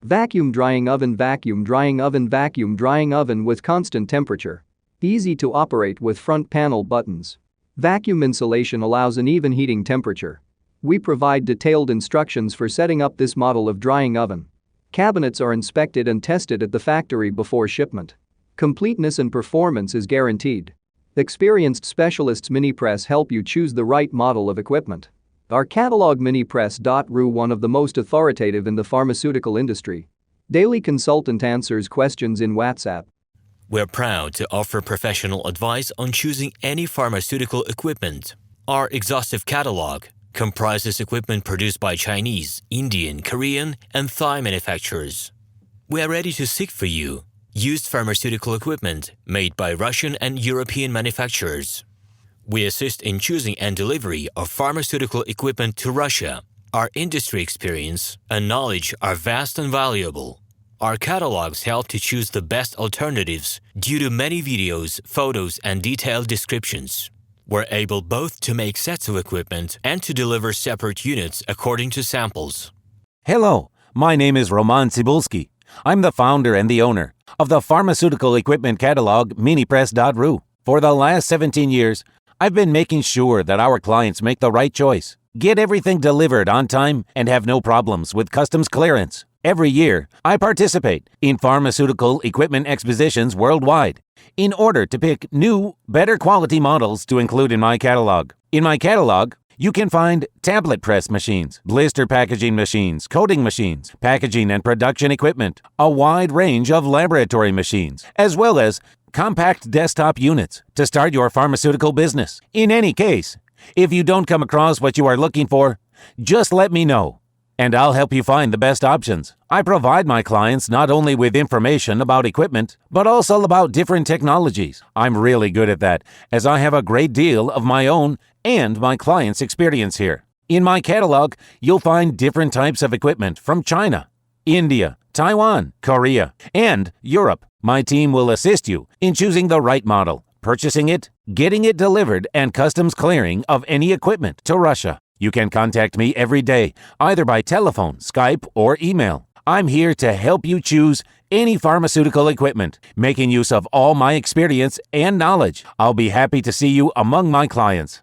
Vacuum drying oven. Vacuum drying oven. Vacuum drying oven with constant temperature. Easy to operate with front panel buttons. Vacuum insulation allows an even heating temperature. We provide detailed instructions for setting up this model of drying oven. Cabinets are inspected and tested at the factory before shipment. Completeness and performance is guaranteed. Experienced specialists Minipress help you choose the right model of equipment. Our catalog Minipress.ru, one of the most authoritative in the pharmaceutical industry. Daily consultant answers questions in WhatsApp. We're proud to offer professional advice on choosing any pharmaceutical equipment. Our exhaustive catalog comprises equipment produced by Chinese, Indian, Korean, and Thai manufacturers. We are ready to seek for you used pharmaceutical equipment made by Russian and European manufacturers. We assist in choosing and delivery of pharmaceutical equipment to Russia. Our industry experience and knowledge are vast and valuable. Our catalogs help to choose the best alternatives due to many videos, photos, and detailed descriptions. We're able both to make sets of equipment and to deliver separate units according to samples. Hello, my name is RomanTsibulsky. I'm the founder and the owner of the pharmaceutical equipment catalog Minipress.ru. For the last 17 years, I've been making sure that our clients make the right choice, get everything delivered on time, and have no problems with customs clearance. Every year, I participate in pharmaceutical equipment expositions worldwide in order to pick new, better quality models to include in my catalog. In my catalog, you can find tablet press machines, blister packaging machines, coating machines, packaging and production equipment, a wide range of laboratory machines, as well as compact desktop units to start your pharmaceutical business. In any case, if you don't come across what you are looking for, just let me know, and I'll help you find the best options. I provide my clients not only with information about equipment, but also about different technologies. I'm really good at that, as I have a great deal of my own and my clients' experience here. In my catalog, you'll find different types of equipment from China, India, Taiwan, Korea, and Europe. My team will assist you in choosing the right model, purchasing it, getting it delivered, and customs clearing of any equipment to Russia. You can contact me every day, either by telephone, Skype, or email. I'm here to help you choose any pharmaceutical equipment, making use of all my experience and knowledge. I'll be happy to see you among my clients.